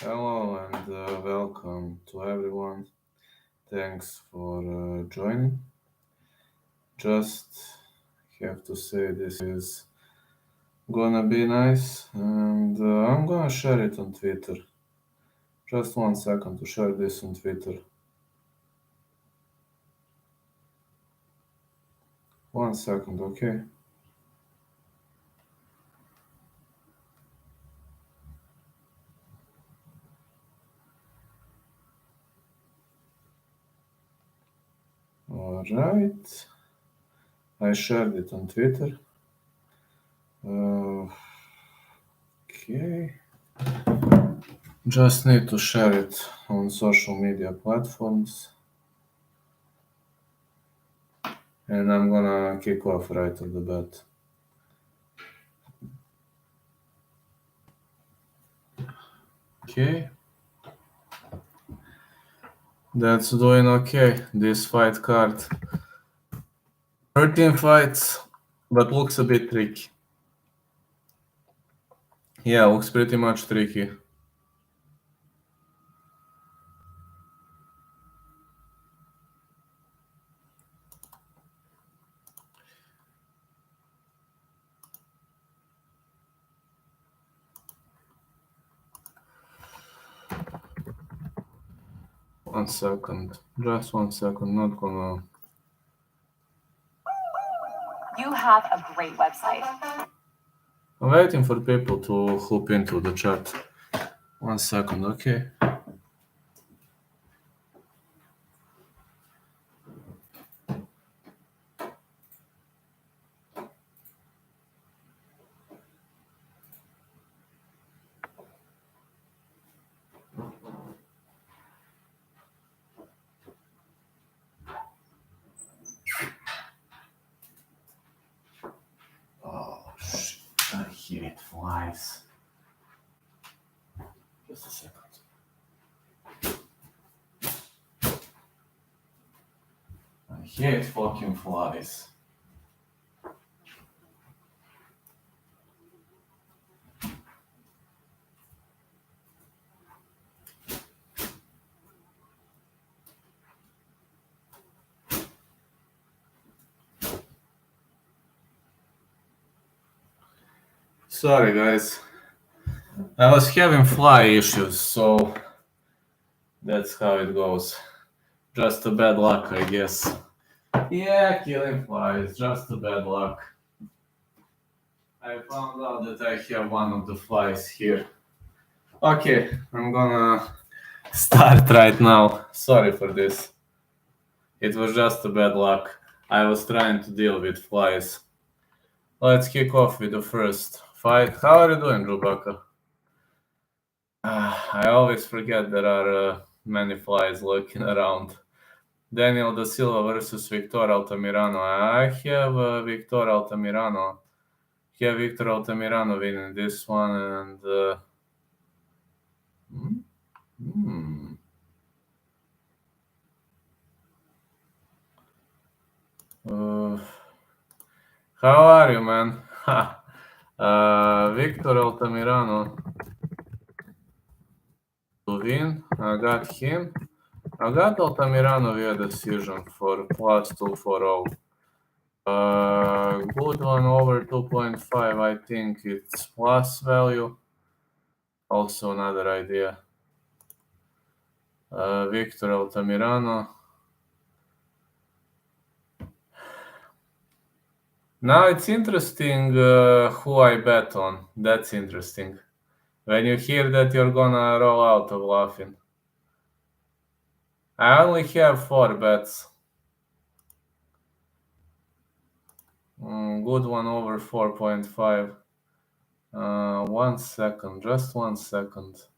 Hello and welcome to everyone. Thanks for joining. Just have to say this is gonna be nice, and I'm gonna share it on Twitter. Just 1 second to share this on Twitter. 1 second, okay? Alright. I shared it on Twitter. Okay. Just need to share it on social media platforms. And I'm gonna kick off right off the bat. Okay. That's doing okay. This fight card. 13 fights, but looks a bit tricky. Yeah, looks pretty much tricky. One second. Just 1 second. Not gonna. You have a great website. I'm waiting for people to hoop into the chat. 1 second, okay? Oh shit! I hate flies. Just a second. I hate fucking flies. Sorry, guys. I was having fly issues, so that's how it goes. Just a bad luck, I guess. Yeah, killing flies, just a bad luck. I found out that I have one of the flies here. Okay, I'm gonna start right now. Sorry for this. It was just a bad luck. I was trying to deal with flies. Let's kick off with the first fight. How are you doing, Rubaka? I always forget there are many flies lurking around. Daniel da Silva versus Victor Altamirano. I have Victor Altamirano. Have Victor Altamirano winning this one, and how are you, man? Victor Altamirano to win. I got him. I got Altamirano via decision for plus 240. Good one over 2.5. I think it's plus value. Also another idea. Victor Altamirano. Now it's interesting who I bet on. That's interesting. When you hear that, you're gonna roll out of laughing. I only have 4 bets. Good one over 4.5. 1 second, just 1 second.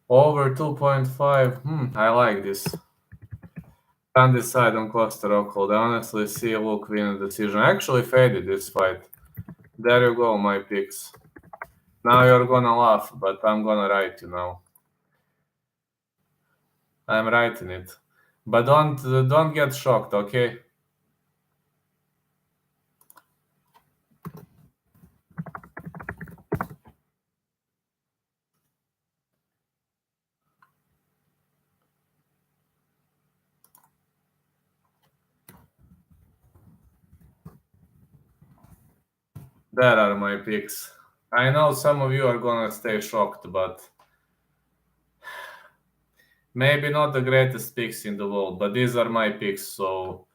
Over 2.5. I like this. Can't decide on Costa Rockhold. I honestly see Luke win a decision. I actually faded this fight. There you go, my picks. Now you're gonna laugh, but I'm gonna write you now. I'm writing it. But don't get shocked, okay? There are my picks. I know some of you are gonna stay shocked, but maybe not the greatest picks in the world, but these are my picks, so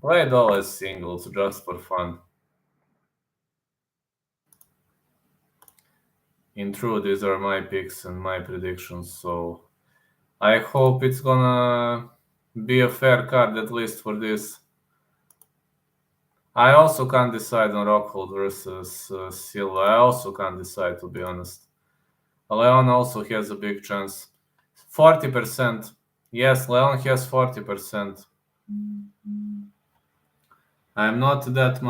play it all as singles just for fun. In truth, these are my picks and my predictions, so I hope it's gonna be a fair card at least for this. I also can't decide on Rockhold versus Silva. I also can't decide, to be honest. Leon also has a big chance. 40%. Yes, Leon has 40%. I'm not that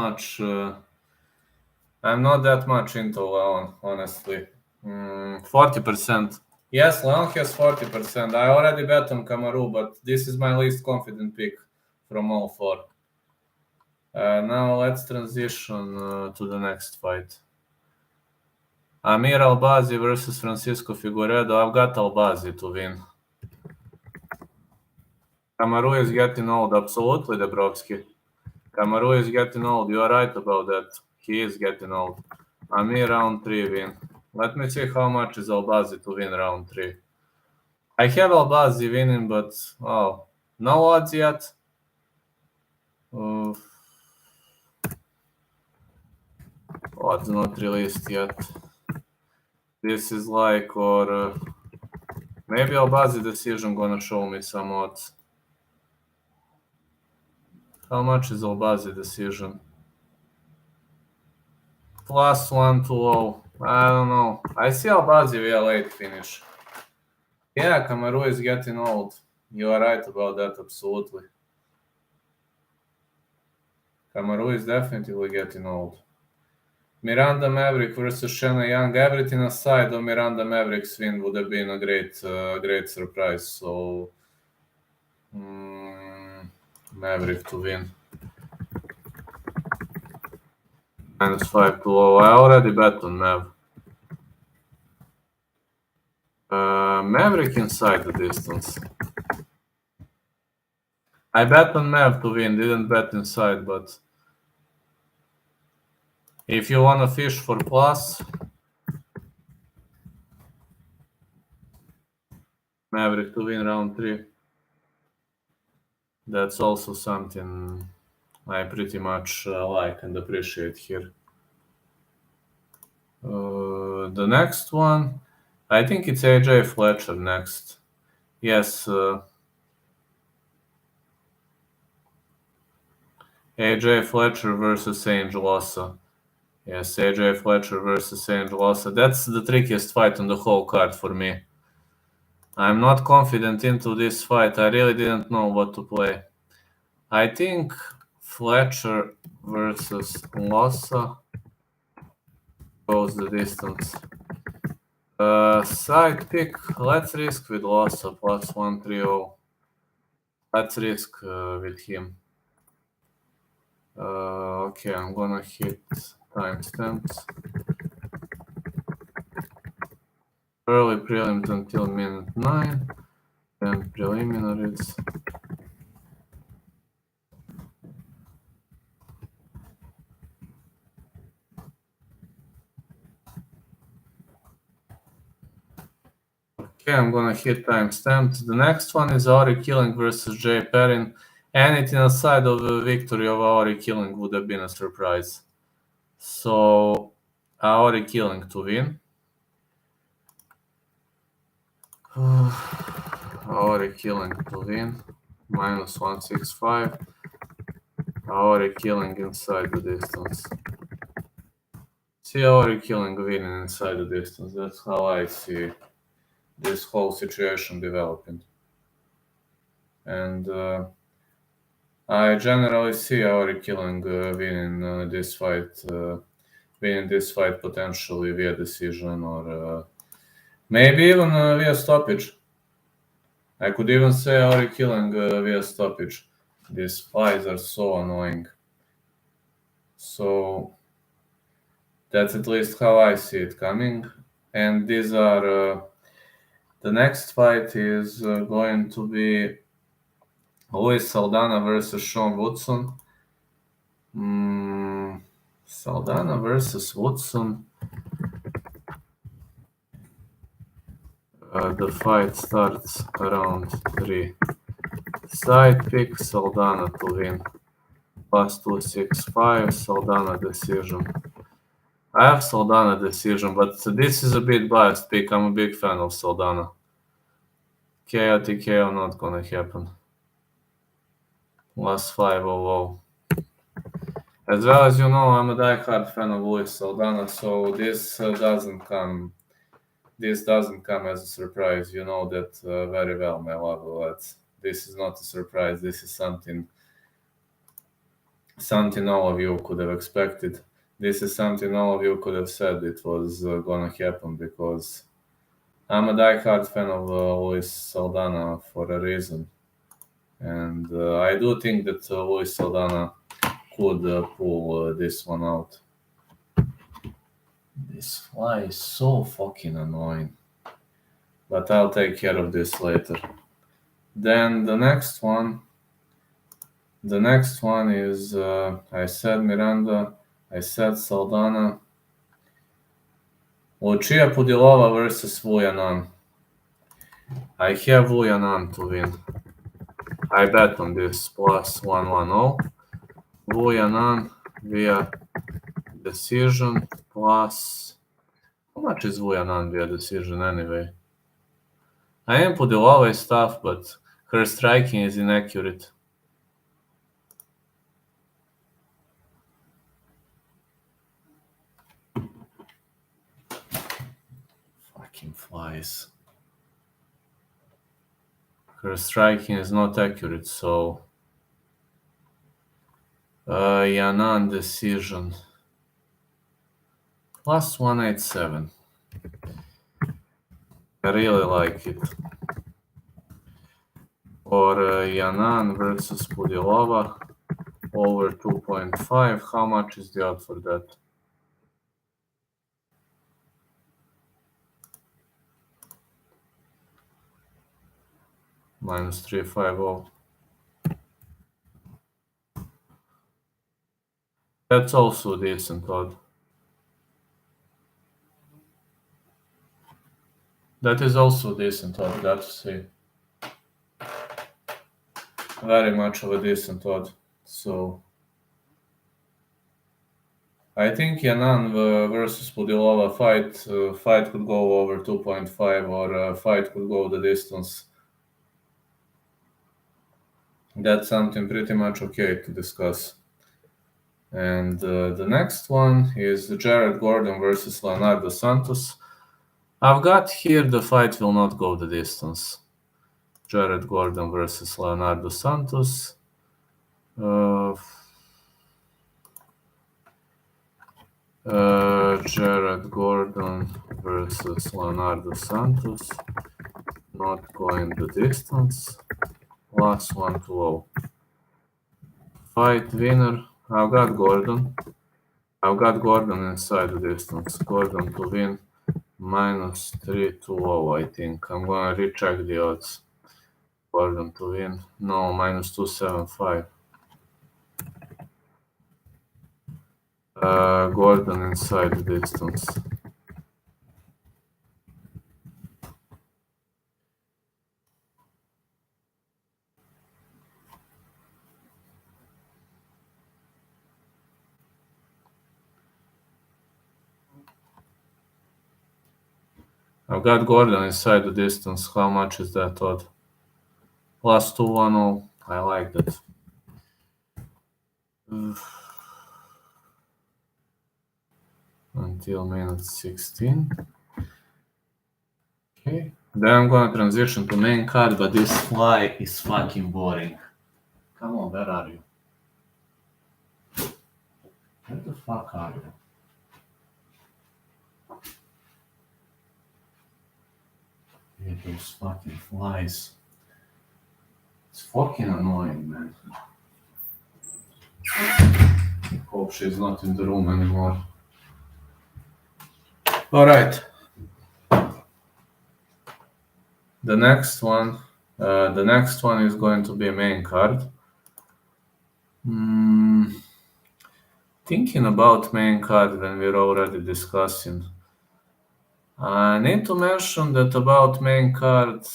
much into Leon, honestly. 40%. Yes, Leon has 40%. I already bet on Kamaru, but this is my least confident pick from all four. Now let's transition to the next fight. Amir Albazi versus Francisco Figueiredo. I've got Albazi to win. Kamaru is getting old, absolutely, Dabrowski. Kamaru is getting old. You are right about that. He is getting old. Amir round 3 win. Let me see how much is Albazi to win round 3. I have Albazi winning, but no odds yet. Odds not released yet. This is like, or maybe Albazi decision gonna show me some odds. How much is Albazi decision? +120. I don't know. I see Albazi via late finish. Yeah, Kamaru is getting old. You are right about that, absolutely. Kamaru is definitely getting old. Miranda Maverick versus Shanna Young. Everything aside, though, Miranda Maverick's win would have been a great surprise. So, Maverick to win. -5 to 0. I already bet on Mav. Maverick inside the distance. I bet on Mav to win, didn't bet inside, but if you want to fish for plus, Maverick to win round 3. That's also something I pretty much like and appreciate here. The next one, I think it's AJ Fletcher next. Yes, AJ Fletcher versus Angel Ossa. Yes, AJ Fletcher versus Angel Ossa. That's the trickiest fight on the whole card for me. I'm not confident into this fight. I really didn't know what to play. I think Fletcher versus Lossa goes the distance. Side pick, let's risk with Lossa +130. Let's risk with him. Okay, I'm gonna hit timestamps. Early prelims until minute 9, then preliminaries. Okay, I'm gonna hit timestamps. The next one is Auri Killing versus Jay Perrin. Anything aside of the victory of Auri Killing would have been a surprise. So, Auri Killing to win. Auri Killing to win. -165. Auri Killing inside the distance. See Auri Killing winning inside the distance. That's how I see this whole situation developing. And I generally see Auri Killing winning this fight potentially via decision or maybe even via stoppage. I could even say Auri Killing via stoppage. These fights are so annoying. So that's at least how I see it coming. And these are the next fight is going to be Luis Saldana versus Sean Woodson. Saldana versus Woodson. The fight starts around 3. Side pick Saldana to win. Plus 265, Saldana decision. I have Saldana decision, but this is a bit biased pick. I'm a big fan of Saldana. KO TKO not gonna happen. Plus 500. As well as you know, I'm a diehard fan of Luis Saldana, so this doesn't come as a surprise. You know that very well, my lovely lads. This is not a surprise. This is something all of you could have expected. This is something all of you could have said it was gonna happen, because I'm a diehard fan of Luis Saldana for a reason. And I do think that Luis Saldana could pull this one out. This fly is so fucking annoying. But I'll take care of this later. Then the next one is, I said Miranda, I said Saldana. Lucia Pudilova versus Vujanan. I have Vujanan to win. I bet on this plus 110. Vujanan via decision plus... How much is Vujanan via decision anyway? I am Pudilova is tough, but her striking is inaccurate. Fucking flies. Her striking is not accurate, so... Yanan decision. Plus 187. I really like it. For Yanan versus Pudilova, over 2.5. How much is the odd for that? Minus 350. That's also decent odd. That is also decent odd, got to say. Very much of a decent odd. So I think Yanan versus Pudilova fight could go over 2.5, or fight could go the distance. That's something pretty much okay to discuss. And the next one is Jared Gordon versus Leonardo Santos. I've got here the fight will not go the distance. Jared Gordon versus Leonardo Santos. Jared Gordon versus Leonardo Santos. Not going the distance. Plus 120. Fight winner. I've got Gordon. I've got Gordon inside the distance. Gordon to win. Minus 320, I think. I'm gonna recheck the odds. Gordon to win. No, minus 275. Gordon inside the distance. I've got Gordon inside the distance. How much is that odd? Plus 210. I like that. Until minute 16. Okay. Then I'm gonna transition to main card, but this fly is fucking boring. Come on, where are you? Where the fuck are you? Yeah, those fucking flies. It's fucking annoying, man. I hope she's not in the room anymore. Alright. The next one is going to be a main card. thinking about main card when we're already discussing. I need to mention that about main card,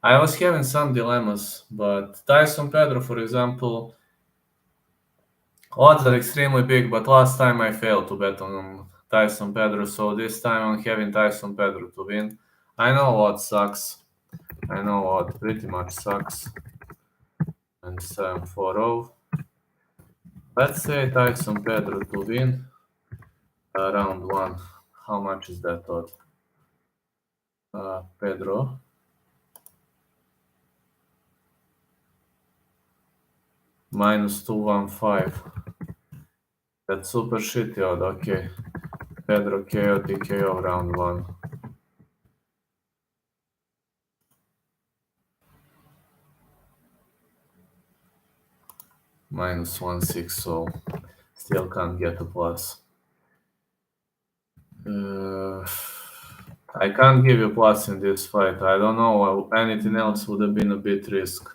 I was having some dilemmas, but Tyson Pedro, for example, odds are extremely big, but last time I failed to bet on Tyson Pedro, so this time I'm having Tyson Pedro to win. I know what sucks. I know what pretty much sucks. And 7-4-0. Let's say Tyson Pedro to win. Round 1. How much is that odd? Pedro. Minus 215. That's super shitty odd, okay. Pedro KO TKO round 1. Minus 160, so still can't get a plus. I can't give you plus in this fight. I don't know. Anything else would have been a bit risk.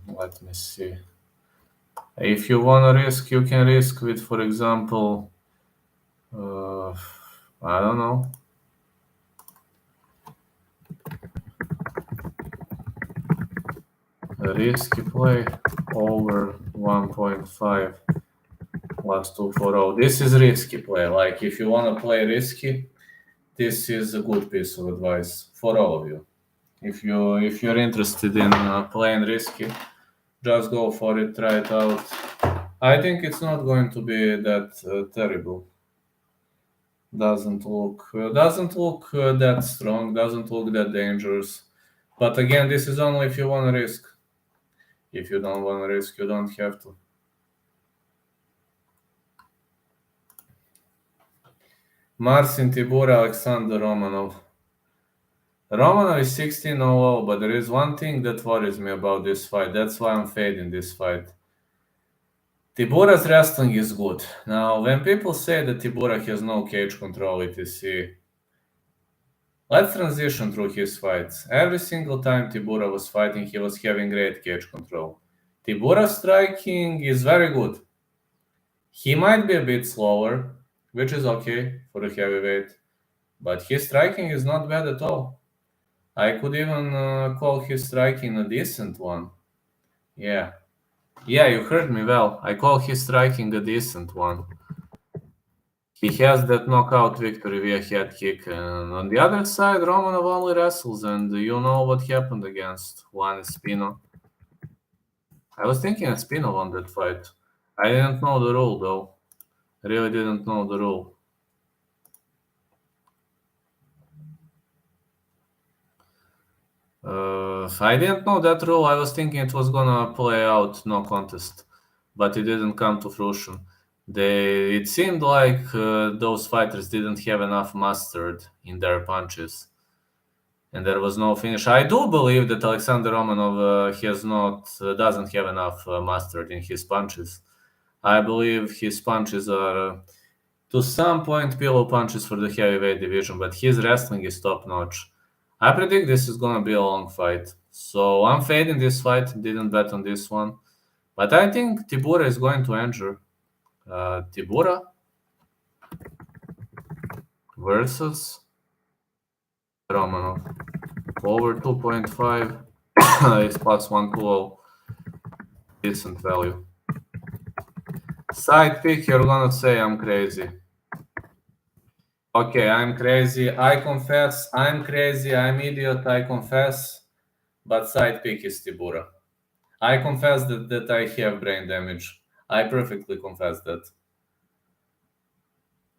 Let me see. If you want to risk, you can risk with, for example, I don't know. A risky play over 1.5 plus 240. This is risky play. Like if you want to play risky, this is a good piece of advice for all of you. If you're interested in playing risky, just go for it, try it out. I think it's not going to be that terrible. Doesn't look that strong. Doesn't look that dangerous. But again, this is only if you want to risk. If you don't want to risk, you don't have to. Marcin Tibura, Alexander Romanov. Romanov is 16-0, but there is one thing that worries me about this fight. That's why I'm fading this fight. Tibura's wrestling is good. Now, when people say that Tibura has no cage control, etc., let's transition through his fights. Every single time Tibura was fighting, he was having great cage control. Tibura's striking is very good. He might be a bit slower, which is okay for a heavyweight, but his striking is not bad at all. I could even call his striking a decent one. Yeah, you heard me well. I call his striking a decent one. He has that knockout victory via head kick. And on the other side, Romanov only wrestles, and you know what happened against Juan Espino. I was thinking Espino won that fight. I didn't know the rule, though. I really didn't know the rule. I didn't know that rule. I was thinking it was gonna play out no contest, but it didn't come to fruition. It seemed like those fighters didn't have enough mustard in their punches, and there was no finish. I do believe that Alexander Romanov doesn't have enough mustard in his punches. I believe his punches are to some point pillow punches for the heavyweight division, but his wrestling is top notch. I predict this is gonna be a long fight, so I'm fading this fight. Didn't bet on this one, but I think Tibura is going to injure. Tibura versus Romanov over 2.5 is plus 120. Decent value. Side pick, you're gonna say I'm crazy. Okay, I'm crazy. I confess, I'm crazy. I'm idiot. I confess. But side pick is Tibura. I confess that I have brain damage. I perfectly confess that.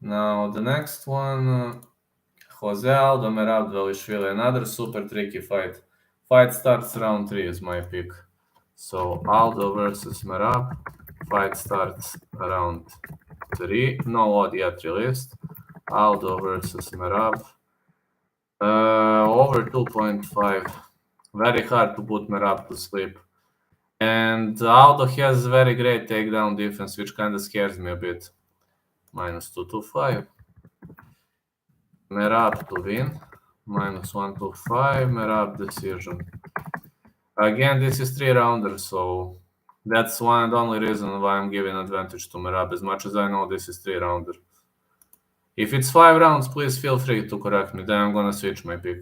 Now, the next one, Jose Aldo Merab Dvalishvili, another super tricky fight. Fight starts round 3 is my pick. So, Aldo versus Merab. Fight starts round 3. No odd yet released. Aldo versus Merab. Over 2.5. Very hard to put Merab to sleep. And Aldo has very great takedown defense, which kind of scares me a bit. Minus 225. Merab to win. Minus 125. Merab decision. Again, this is 3-rounder, so That's one and only reason why I'm giving advantage to Merab, as much as I know this is 3-rounder. If it's 5 rounds, please feel free to correct me, then I'm gonna switch my pick.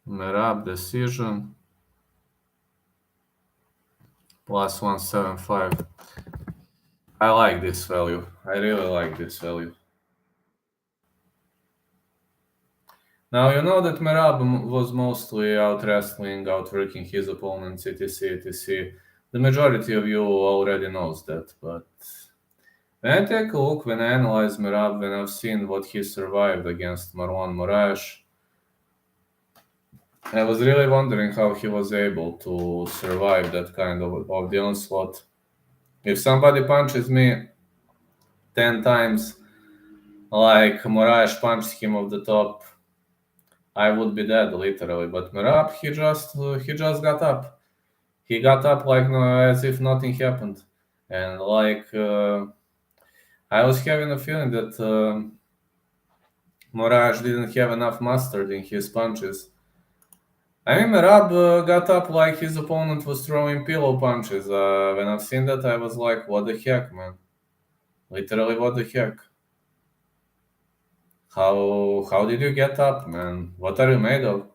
Merab decision. Plus 175. I like this value. I really like this value. Now, you know that Merab was mostly out-wrestling, outworking his opponents, etc., etc. The majority of you already knows that, but when I take a look, when I analyze Merab, when I've seen what he survived against Marwan Moraes, I was really wondering how he was able to survive that kind of the onslaught. If somebody punches me 10 times, like Moraes punched him off the top, I would be dead literally. But Merab, he just got up. He got up like as if nothing happened, and I was having a feeling that Moraes didn't have enough mustard in his punches. I mean, Merab got up like his opponent was throwing pillow punches. When I've seen that, I was like, what the heck, man? Literally, what the heck? How did you get up, man? What are you made of?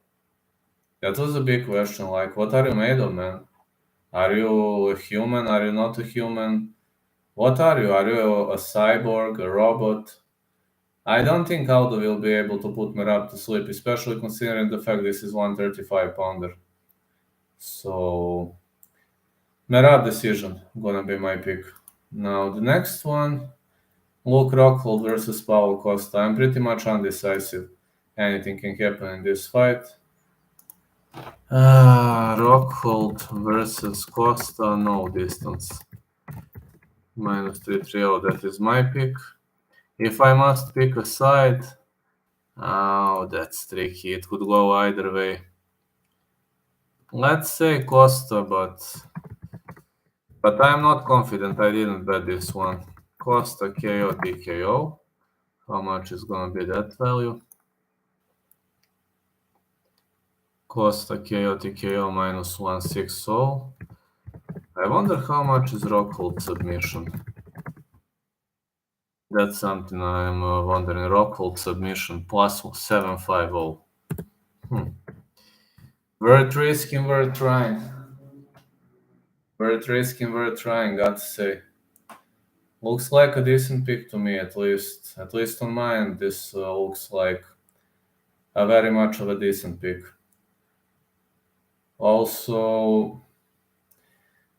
That was a big question. Like, what are you made of, man? Are you a human? Are you not a human? What are you? Are you a cyborg, a robot? I don't think Aldo will be able to put Merab to sleep, especially considering the fact this is 135-pounder. So, Merab decision gonna be my pick. Now, the next one, Luke Rockhold versus Paulo Costa. I'm pretty much undecisive. Anything can happen in this fight. Rockhold versus Costa, no distance. Minus 330, that is my pick. If I must pick a side, oh, that's tricky. It could go either way. Let's say Costa, but I'm not confident. I didn't bet this one. Costa KO TKO. How much is gonna be that value? Costa KO TKO minus 160. I wonder how much is Rockhold submission. That's something I'm wondering. Rockhold submission plus 750. Worth risking, worth trying. Worth risking, worth trying, got to say. Looks like a decent pick to me, at least. At least on mine, this looks like a very much of a decent pick. Also,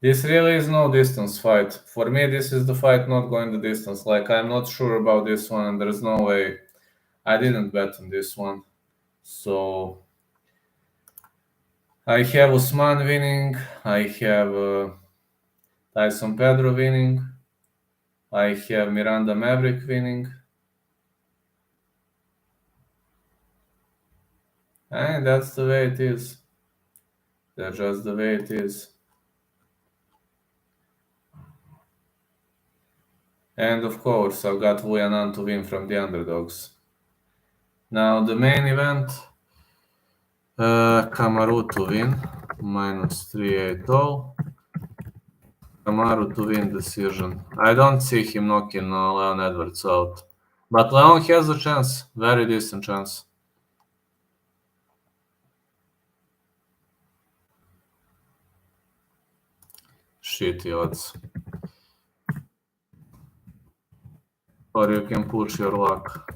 this really is no distance fight. For me, this is the fight not going the distance. Like, I'm not sure about this one, and there's no way. I didn't bet on this one. So, I have Usman winning. I have Tyson Pedro winning. I have Miranda Maverick winning. And that's the way it is. That's just the way it is. And of course, I've got Vuyanan to win from the underdogs. Now, the main event, Kamaru to win, minus 380. Kamaru to win decision. I don't see him knocking Leon Edwards out. But Leon has a chance, very decent chance. Shitty odds. Or you can push your luck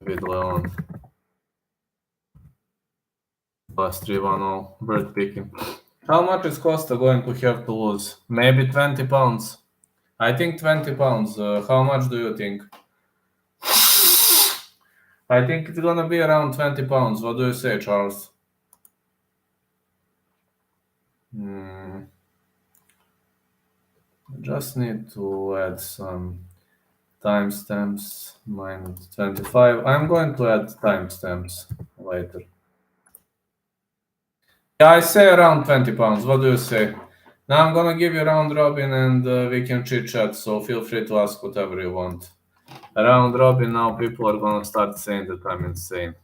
with Leon. Plus 310, bird picking. How much is Costa going to have to lose? Maybe 20 pounds. I think 20 pounds. How much do you think? I think it's gonna be around 20 pounds. What do you say, Charles? Just need to add some timestamps. Minus 25. I'm going to add timestamps later. Yeah, I say around 20 pounds. What do you say? Now I'm gonna give you round robin and we can chit chat, so feel free to ask whatever you want. Round robin, now people are gonna start saying that I'm insane.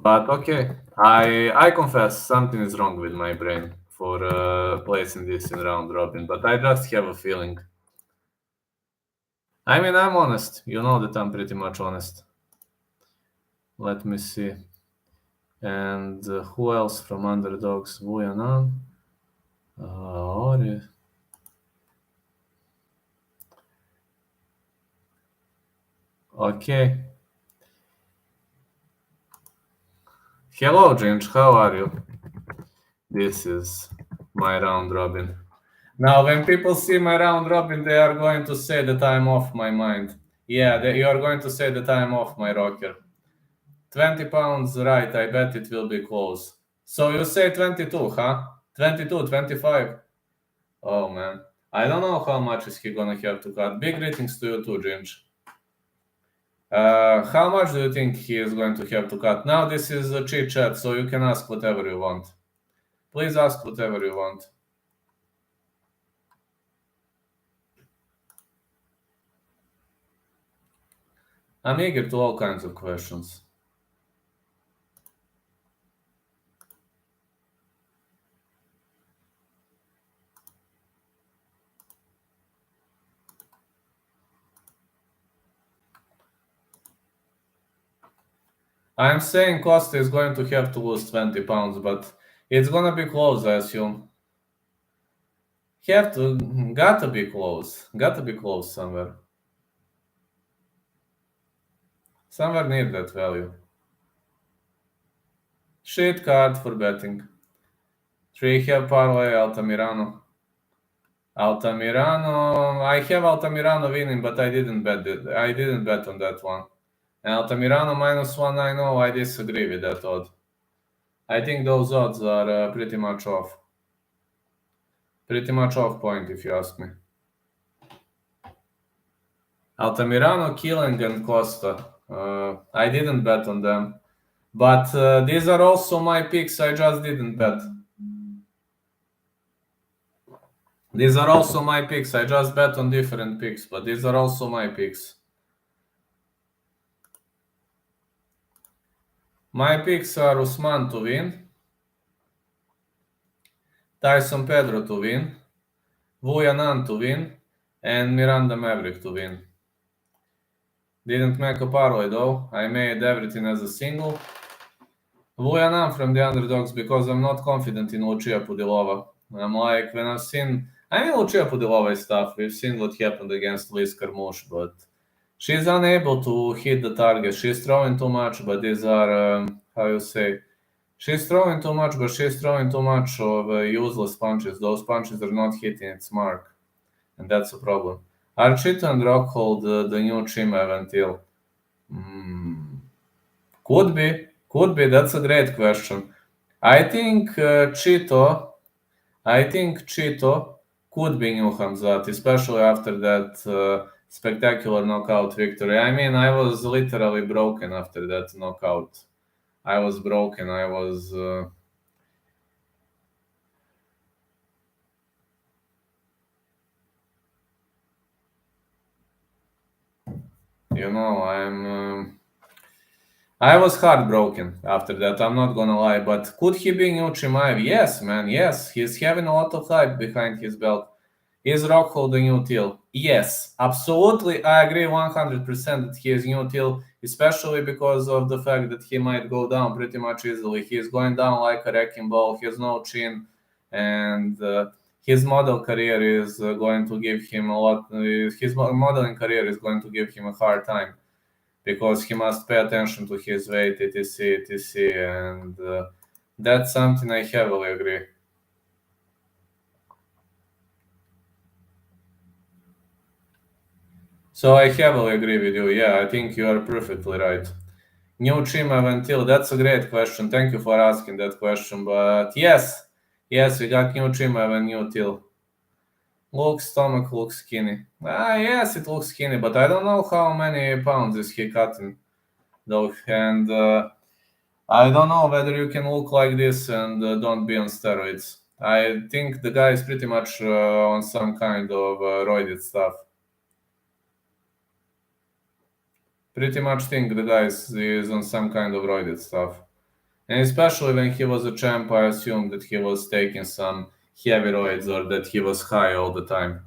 But okay, I confess something is wrong with my brain for placing this in round robin, but I just have a feeling. I mean, I'm honest. You know that I'm pretty much honest. Let me see. And who else from underdogs? Vujanan. Ori. Okay. Hello, Ginge. How are you? This is my round robin. Now, when people see my round robin, they are going to say that I'm off my mind. Yeah, you are going to say that I'm off my rocker. 20 pounds, right, I bet it will be close. So you say 22, huh? 22, 25. Oh, man. I don't know how much is he gonna have to cut. Big greetings to you too, Ginge. How much do you think he is going to have to cut? Now this is a chit chat, so you can ask whatever you want. Please ask whatever you want. I'm eager to all kinds of questions. I'm saying Costa is going to have to lose 20 pounds, but it's gonna be close, I assume. Gotta be close. Gotta be close somewhere. Somewhere near that value. Shit card for betting. 3 have parlay Altamirano. Altamirano. I have Altamirano winning, but I didn't bet it. I didn't bet on that one. And Altamirano -190. I disagree with that odd. I think those odds are pretty much off. Pretty much off point, if you ask me. Altamirano, Killing, and Costa. I didn't bet on them. But these are also my picks. I just didn't bet. These are also my picks. I just bet on different picks, but these are also my picks. My picks are Usman to win, Tyson Pedro to win, Vujanan to win, and Miranda Maverick to win. Didn't make a parlay though. I made everything as a single. Vujanan from the underdogs because I'm not confident in Lucia Pudilova. I'm like, when I've seen... I mean, Lucia Pudilova is tough. We've seen what happened against Liz Carmouche, but she's unable to hit the target. She's throwing too much, but these are, how you say... She's throwing too much, but she's throwing too much of useless punches. Those punches are not hitting its mark, and that's a problem. Are Chito and Rockhold the new Chimev until? Could be. Could be. That's a great question. I think Chito could be new Hamzat, especially after that spectacular knockout victory. I mean, I was literally broken after that knockout. I was broken. I was... You know, I was heartbroken after that, I'm not gonna lie, but could he be new Chimaev? Yes, man, yes. He's having a lot of hype behind his belt. Is Rockhold the new Till? Yes, absolutely. I agree 100% that he is new Till, especially because of the fact that he might go down pretty much easily. He is going down like a wrecking ball. He has no chin, and his model career is going to give him a lot. His modeling career is going to give him a hard time because he must pay attention to his weight, etc., etc., and that's something I heavily agree. So I heavily agree with you. Yeah, I think you are perfectly right. New Chimev until, that's a great question. Thank you for asking that question. But yes, we got new Chimev and new Till. Stomach looks skinny. Yes, it looks skinny, but I don't know how many pounds is he cutting, though. And I don't know whether you can look like this and don't be on steroids. I think the guy is pretty much on some kind of roided stuff. Pretty much think the guy is on some kind of roided stuff. And especially when he was a champ, I assumed that he was taking some heavy roids or that he was high all the time.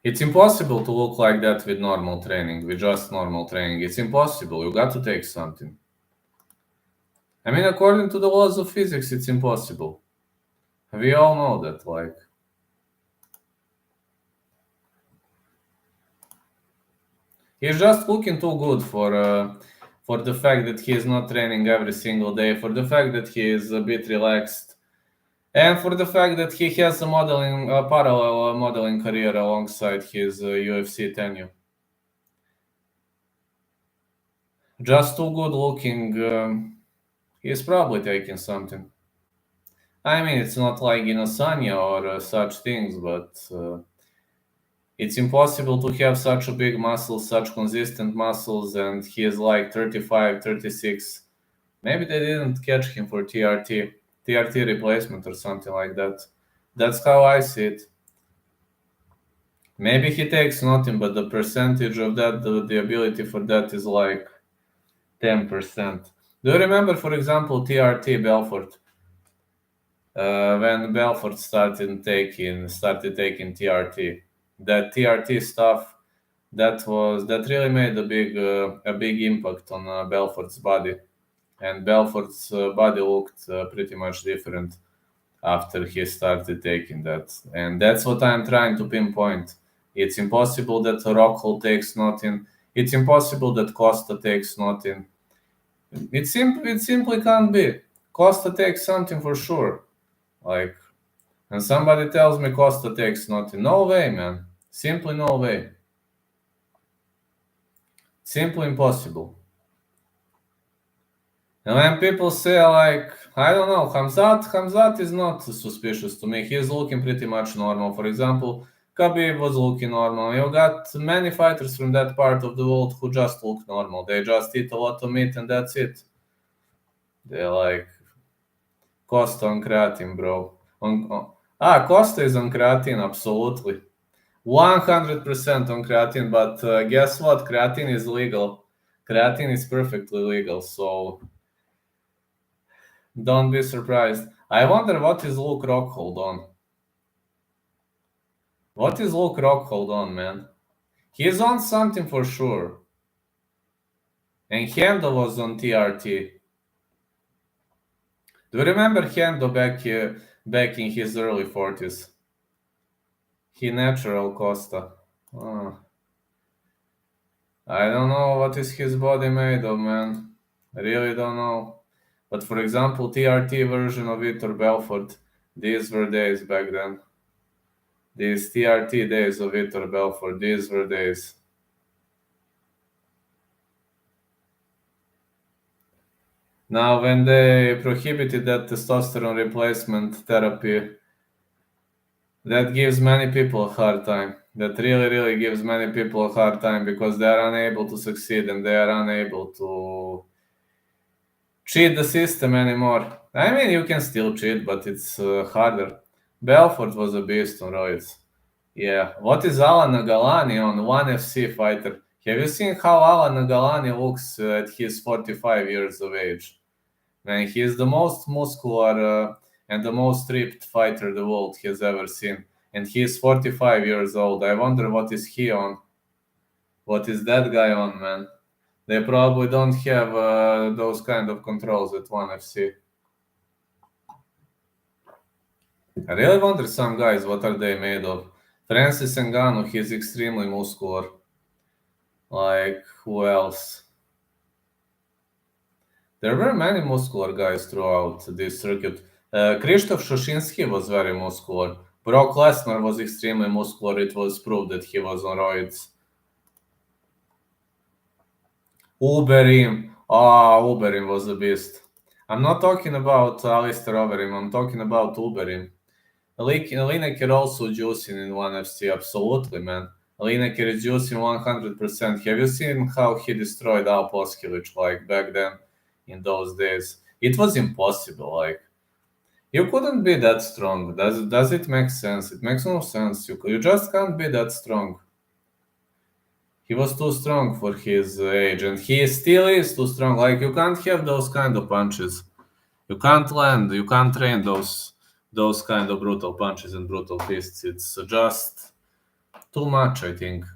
It's impossible to look like that with normal training, with just normal training. It's impossible. You got to take something. I mean, according to the laws of physics, it's impossible. We all know that, like. He's just looking too good for the fact that he is not training every single day, for the fact that he is a bit relaxed, and for the fact that he has a parallel modeling career alongside his UFC tenure. Just too good looking. He's probably taking something. I mean, it's not like Inosanya or such things, but it's impossible to have such a big muscles, such consistent muscles, and he is like 35, 36. Maybe they didn't catch him for TRT replacement or something like that. That's how I see it. Maybe he takes nothing, but the percentage of that, the ability for that is like 10%. Do you remember, for example, TRT Belfort? When Belfort started taking TRT, that TRT stuff that really made a big impact on Belfort's body, and Belfort's body looked pretty much different after he started taking that, and that's what I'm trying to pinpoint. It's impossible that Rockhold takes nothing. It's impossible that Costa takes nothing. It simply can't be. Costa takes something for sure. Like, and somebody tells me Costa takes nothing. No way, man. Simply no way. Simply impossible. And when people say, like, I don't know, Hamzat is not suspicious to me. He's looking pretty much normal. For example, Khabib was looking normal. You got many fighters from that part of the world who just look normal. They just eat a lot of meat and that's it. They're like, Costa on creatine, bro. Costa is on creatine, absolutely. 100% on creatine, but guess what? Creatine is legal. Creatine is perfectly legal, so don't be surprised. I wonder what is Luke Rockhold on. What is Luke Rockhold on, man? He's on something for sure. And Hendo was on TRT. Do you remember Hendo back in his early 40s? He natural Costa. I don't know what is his body made of, man. I really don't know. But for example, TRT version of Vitor Belfort, these were days back then. These TRT days of Vitor Belfort, these were days. Now, when they prohibited that testosterone replacement therapy, that gives many people a hard time. That really, really gives many people a hard time because they are unable to succeed and they are unable to cheat the system anymore. I mean, you can still cheat, but it's harder. Belfort was a beast on roids. Yeah. What is Alan Nagalani on ONE FC fighter? Have you seen how Alan Nagalani looks at his 45 years of age? Man, he is the most muscular and the most ripped fighter the world has ever seen. And he is 45 years old. I wonder what is he on? What is that guy on, man? They probably don't have those kind of controls at ONE FC. I really wonder some guys, what are they made of? Francis Ngannou, he's extremely muscular. Like, who else? There were many muscular guys throughout this circuit. Krzysztof Shoshinsky was very muscular. Brock Lesnar was extremely muscular. It was proved that he was on roids. Uberim. Uberim was a beast. I'm not talking about Alistair Overeem. I'm talking about Uberim. Lineker also juicing in ONE FC. Absolutely, man. Lineker is juicing 100%. Have you seen how he destroyed Al Poskevich like back then in those days? It was impossible. Like, you couldn't be that strong. Does it make sense? It makes no sense. You just can't be that strong. He was too strong for his age, and he still is too strong. Like, you can't have those kind of punches. You can't land. You can't train those kind of brutal punches and brutal fists. It's just too much, I think.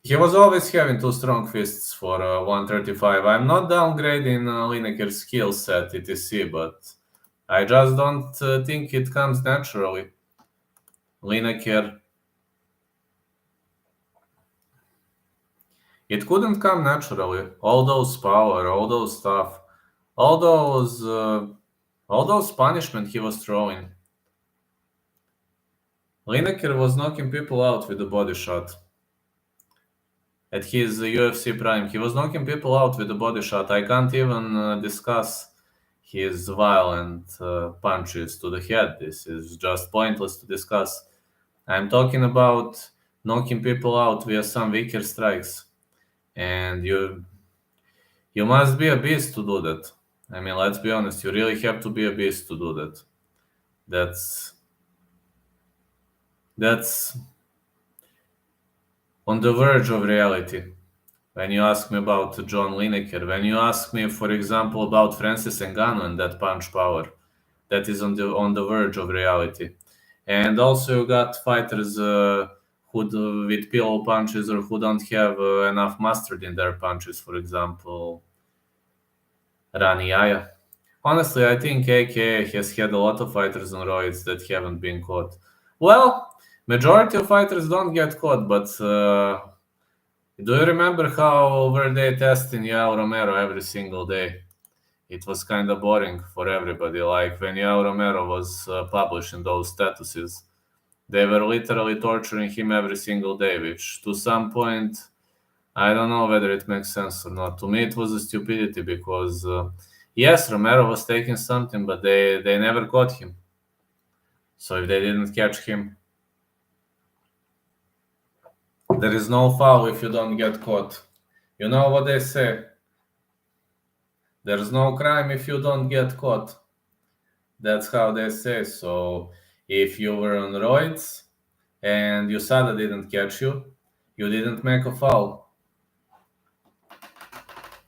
He was always having two strong fists for 135. I'm not downgrading Lineker's skill set, etc., but I just don't think it comes naturally. Lineker, it couldn't come naturally. All those power, all those stuff, all those punishment he was throwing. Lineker was knocking people out with the body shot. At his UFC prime, he was knocking people out with the body shot. I can't even discuss his violent punches to the head. This is just pointless to discuss. I'm talking about knocking people out via some weaker strikes. And you must be a beast to do that. I mean, let's be honest, you really have to be a beast to do that. That's on the verge of reality. When you ask me about John Lineker, when you ask me, for example, about Francis Ngannou and that punch power, that is on the verge of reality. And also you got fighters with pillow punches or who don't have enough mustard in their punches, for example, Rani Yaya. Honestly, I think AKA has had a lot of fighters on roids that haven't been caught. Well, majority of fighters don't get caught, but do you remember how were they testing Yoel Romero every single day? It was kind of boring for everybody. Like when Yoel Romero was publishing those statuses, they were literally torturing him every single day, which to some point, I don't know whether it makes sense or not. To me, it was a stupidity because, yes, Romero was taking something, but they never caught him. So if they didn't catch him, there is no foul if you don't get caught. You know what they say? There's no crime if you don't get caught. That's how they say. So if you were on roids and USADA didn't catch you, you didn't make a foul.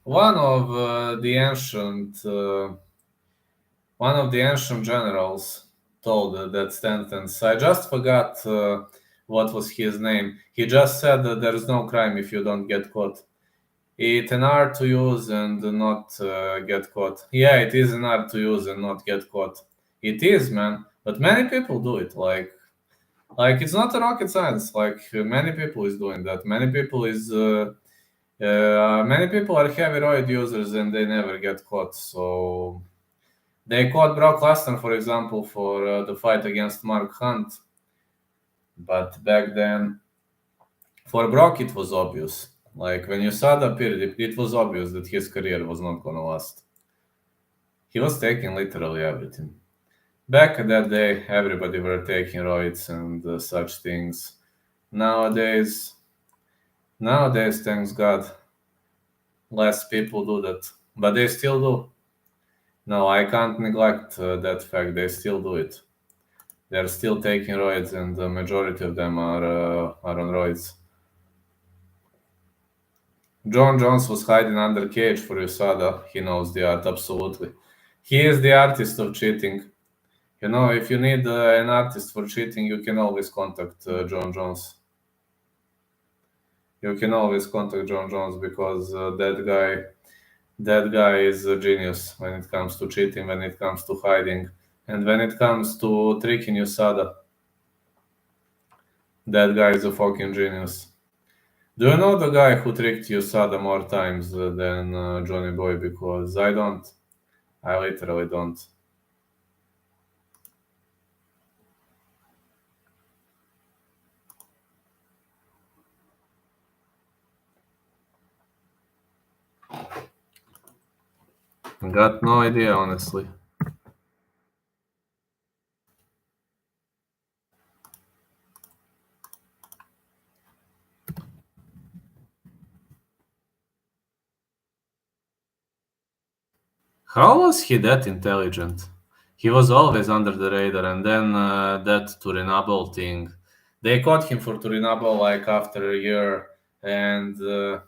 One of the ancient generals told that sentence. I just forgot what was his name. He just said that there is no crime if you don't get caught. It's an art to use and not get caught. Yeah, it is an art to use and not get caught. It is, man. But many people do it. Like it's not a rocket science. Like many people is doing that. Many people are heavy roid users and they never get caught. So they caught Brock Lesnar, for example, for the fight against Mark Hunt. But back then, for Brock, it was obvious. Like when USADA appeared, it was obvious that his career was not gonna last. He was taking literally everything. Back in that day, everybody were taking roids and such things. Nowadays, thanks God, less people do that, but they still do. No, I can't neglect that fact. They still do it. They're still taking roids, and the majority of them are on roids. John Jones was hiding under cage for USADA. He knows the art, absolutely. He is the artist of cheating. You know, if you need an artist for cheating, you can always contact John Jones. You can always contact John Jones because that guy is a genius when it comes to cheating, when it comes to hiding, and when it comes to tricking USADA. That guy is a fucking genius. Do you know the guy who tricked USADA more times than Johnny Boy? Because I don't. I literally don't. Got no idea, honestly. How was he that intelligent? He was always under the radar, and then that Turinabol thing. They caught him for Turinabol like after a year, And the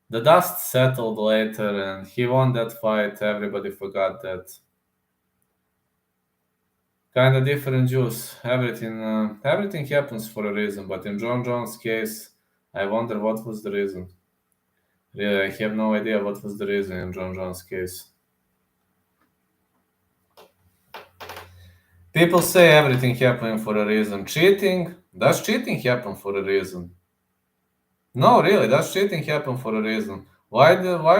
dust settled later, and he won that fight. Everybody forgot that. Kind of different juice. Everything happens for a reason. But in John Jones' case, I wonder what was the reason. Really, I have no idea what was the reason in John Jones' case. People say everything happening for a reason. Cheating? Does cheating happen for a reason? No, really, does cheating happen for a reason? Why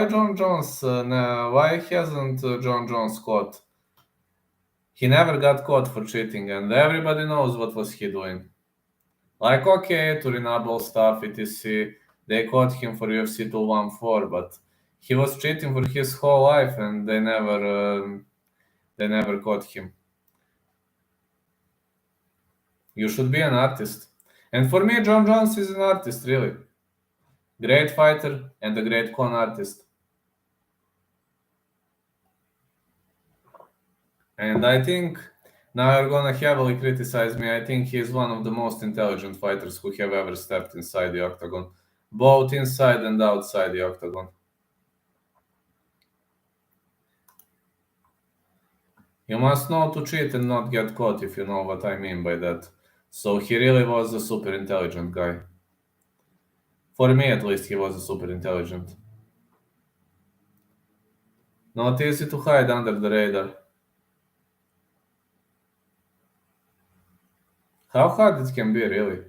John Jones? Why hasn't John Jones caught? He never got caught for cheating, and everybody knows what was he doing. Like, okay, Turinabol stuff, etc. They caught him for UFC 214, but he was cheating for his whole life, and they never caught him. You should be an artist, and for me, John Jones is an artist, really. Great fighter and a great con artist. And I think now you're gonna heavily criticize me. I think he's one of the most intelligent fighters who have ever stepped inside the octagon, both inside and outside the octagon. You must know to cheat and not get caught, if you know what I mean by that. So he really was a super intelligent guy. For me, at least, he was a super intelligent. Not easy to hide under the radar. How hard it can be, really?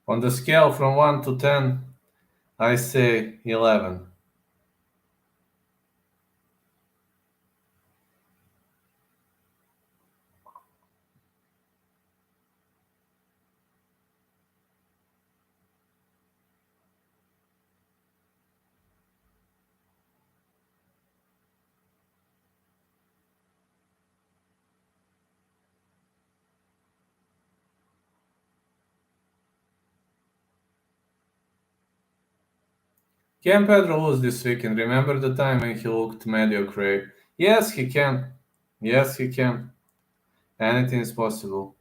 On the scale from 1 to 10, I say 11. Can Pedro lose this weekend? Remember the time when he looked mediocre? Yes, he can. Yes, he can. Anything is possible.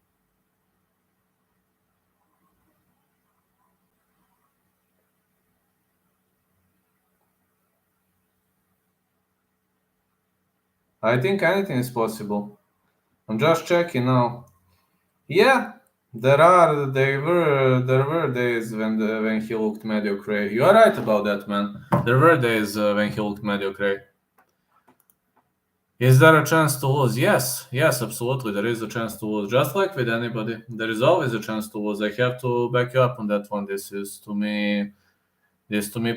I think anything is possible. I'm just checking now. Yeah, there were days when he looked mediocre. You are right about that, man. There were days when he looked mediocre. Is there a chance to lose? Yes, absolutely. There is a chance to lose. Just like with anybody, there is always a chance to lose. I have to back you up on that one. This to me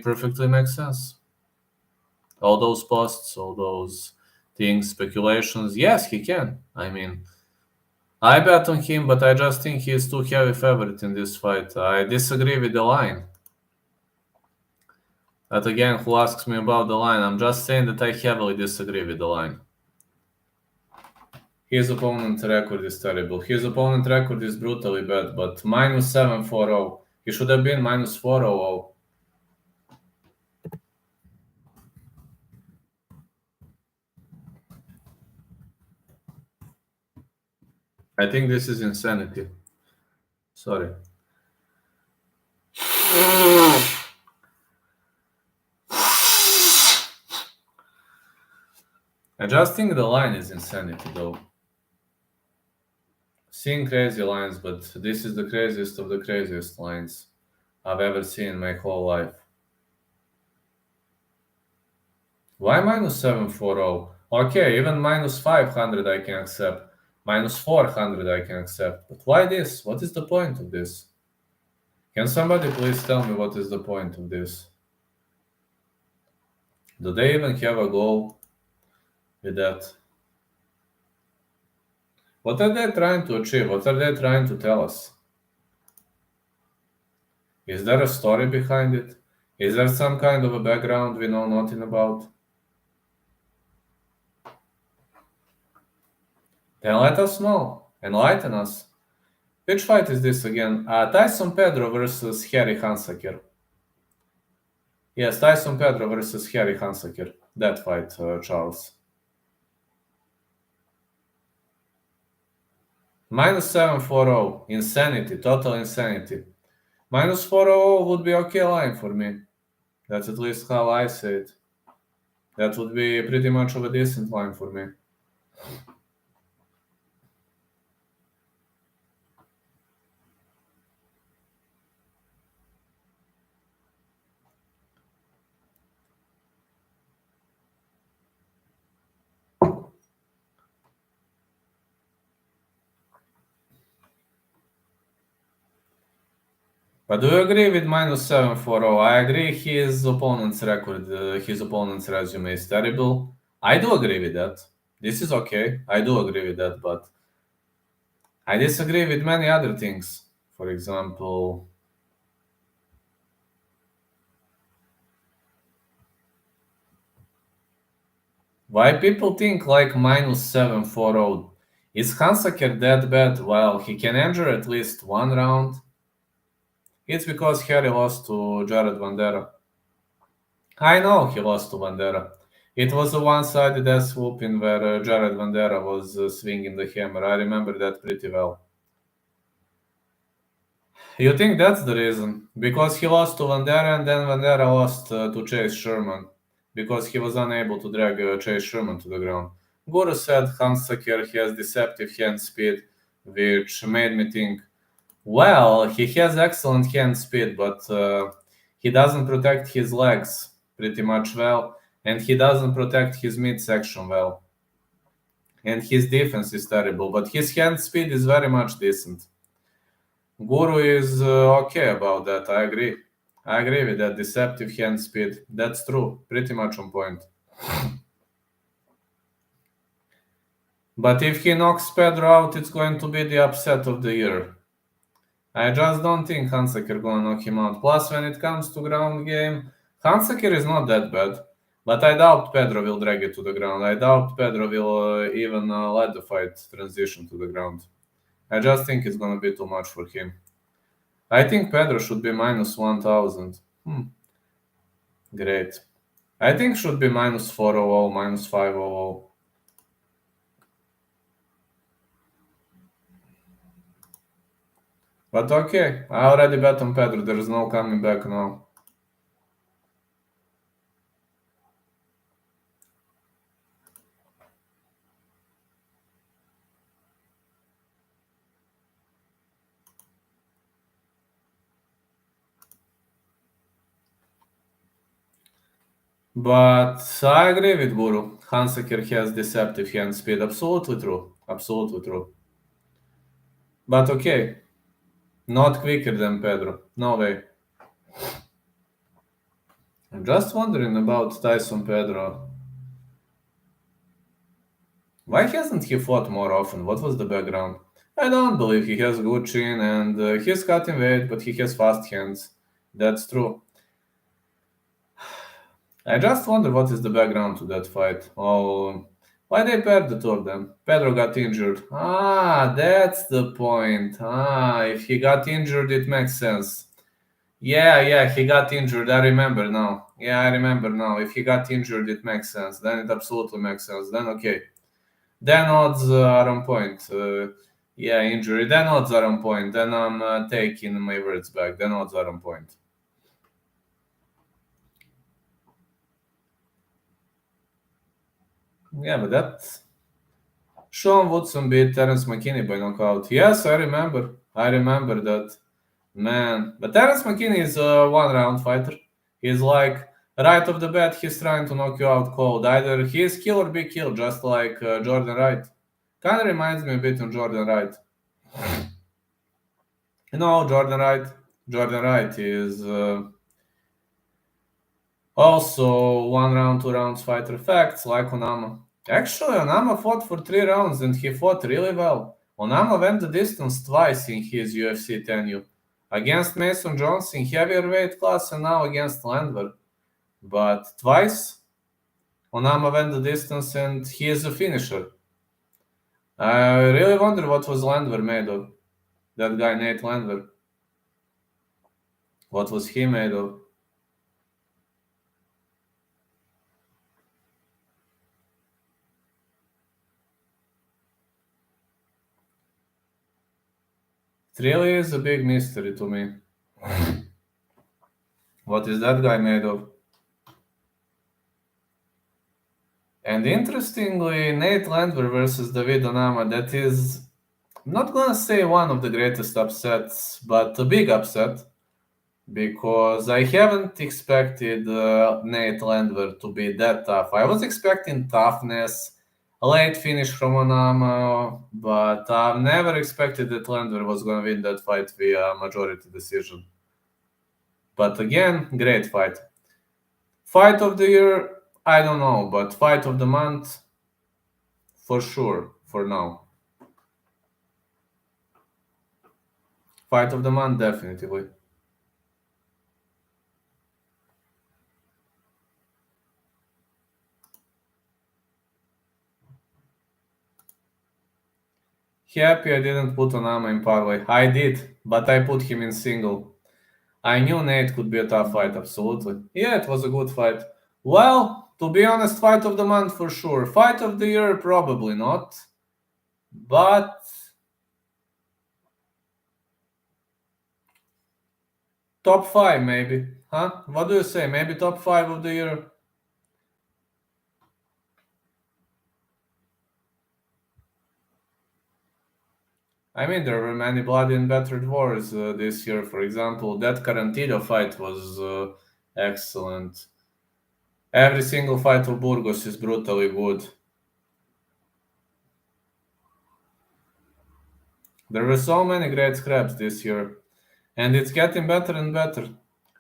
perfectly makes sense. All those posts, all those things, speculations. Yes, he can. I mean, I bet on him, but I just think he is too heavy favorite in this fight. I disagree with the line. But again, who asks me about the line? I'm just saying that I heavily disagree with the line. His opponent record is terrible. His opponent record is brutally bad, but minus 740. He should have been minus 400. I think this is insanity. Sorry. I just think the line is insanity, though. Seen crazy lines, but this is the craziest of the craziest lines I've ever seen in my whole life. Why minus 740? Okay, even minus 500 I can accept. Minus 400 I can accept. But why this? What is the point of this? Can somebody please tell me what is the point of this? Do they even have a goal with that? What are they trying to achieve? What are they trying to tell us? Is there a story behind it? Is there some kind of a background we know nothing about? Then let us know. Enlighten us. Which fight is this again? Tyson Pedro versus Harry Hansaker. Yes, Tyson Pedro versus Harry Hansaker. That fight, Charles. Minus 740. Insanity. Total insanity. Minus 400 would be okay line for me. That's at least how I say it. That would be pretty much of a decent line for me. But do you agree with minus 740? I agree his opponent's record, his opponent's resume is terrible. I do agree with that. This is okay. I do agree with that, but I disagree with many other things. For example, why people think like minus 740? Is Hansaker that bad? Well, he can injure at least one round. It's because Harry lost to Jared Vandera. I know he lost to Vandera. It was a one-sided ass whooping where Jared Vandera was swinging the hammer. I remember that pretty well. You think that's the reason? Because he lost to Vandera and then Vandera lost to Chase Sherman because he was unable to drag Chase Sherman to the ground. Guru said Hansaker has deceptive hand speed, which made me think, well, he has excellent hand speed, but he doesn't protect his legs pretty much well, and he doesn't protect his midsection well. And his defense is terrible, but his hand speed is very much decent. Guru is okay about that, I agree. I agree with that deceptive hand speed. That's true, pretty much on point. But if he knocks Pedro out, it's going to be the upset of the year. I just don't think Hansaker gonna knock him out. Plus, when it comes to ground game, Hansaker is not that bad. But I doubt Pedro will drag it to the ground. I doubt Pedro will even let the fight transition to the ground. I just think it's gonna be too much for him. I think Pedro should be minus 1000. Great. I think should be minus 400, minus 500. But okay, I already bet on Pedro. There's no coming back now. But I agree with Guru. Hansaker has deceptive hand speed. Absolutely true. Absolutely true. But okay, not quicker than Pedro. No way. I'm just wondering about Tyson Pedro. Why hasn't he fought more often? What was the background? I don't believe he has good chin and he's cutting weight, but he has fast hands. That's true. I just wonder what is the background to that fight. Oh, why they paired the two of them? Pedro got injured. That's the point. If he got injured, it makes sense. Yeah, he got injured. I remember now. Yeah, I remember now. If he got injured, it makes sense. Then it absolutely makes sense. Then okay. Then odds are on point. Yeah, injury. Then odds are on point. Then I'm taking my words back. Then odds are on point. Yeah, but that Sean Woodson beat Terence McKinney by knockout. Yes, I remember. I remember that. Man, but Terence McKinney is a one-round fighter. He's like right off the bat, he's trying to knock you out cold. Either he's kill or be killed, just like Jordan Wright. Kind of reminds me a bit of Jordan Wright. No, Jordan Wright. Jordan Wright is also one round, 2 rounds fighter. Facts like Onama. Actually, Onama fought for 3 rounds and he fought really well. Onama went the distance twice in his UFC tenure. against Mason Jones in heavier weight class and now against Landwehr. But twice, Onama went the distance and he is a finisher. I really wonder what was Landwehr made of. That guy, Nate Landwehr. What was he made of? It really is a big mystery to me. What is that guy made of? And interestingly, Nate Landwehr versus David Onama, that is, I'm not gonna say one of the greatest upsets, but a big upset. Because I haven't expected Nate Landwehr to be that tough. I was expecting toughness, a late finish from Onama, but I've never expected that Landwehr was going to win that fight via majority decision. But again, great fight. Fight of the year, I don't know, but fight of the month, for sure, for now. Fight of the month, definitely. Happy I didn't put Onama in parlay. I did, but I put him in single. I knew Nate could be a tough fight, absolutely. Yeah, it was a good fight. Well, to be honest, fight of the month for sure. Fight of the year, probably not. But top 5, maybe. Huh? What do you say? Maybe top 5 of the year? I mean, there were many bloody and battered wars this year. For example, that Carantillo fight was excellent. Every single fight of Burgos is brutally good. There were so many great scraps this year. And it's getting better and better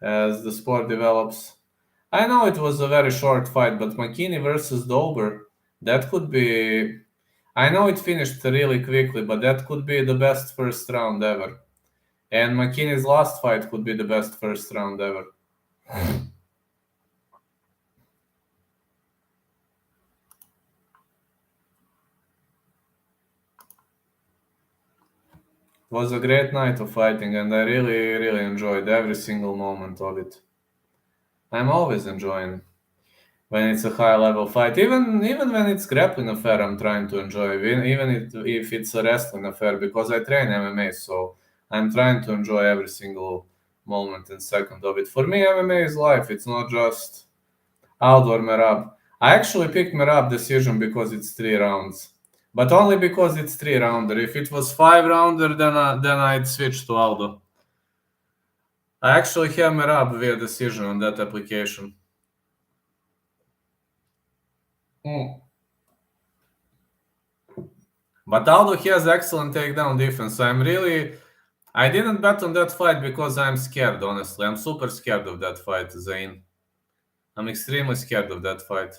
as the sport develops. I know it was a very short fight, but McKinney versus Dober, that could be. I know it finished really quickly, but that could be the best first round ever. And McKinney's last fight could be the best first round ever. It was a great night of fighting, and I really, really enjoyed every single moment of it. I'm always enjoying when it's a high level fight, even when it's grappling affair, I'm trying to enjoy, even if it's a wrestling affair, because I train MMA, so I'm trying to enjoy every single moment and second of it. For me, MMA is life. It's not just Aldo or Merab. I actually picked Merab decision because it's 3 rounds, but only because it's 3 rounder. If it was 5 rounder, then I'd switch to Aldo. I actually have Merab via decision on that application. But Aldo has excellent takedown defense. I didn't bet on that fight because I'm scared, honestly. I'm super scared of that fight, Zain. I'm extremely scared of that fight.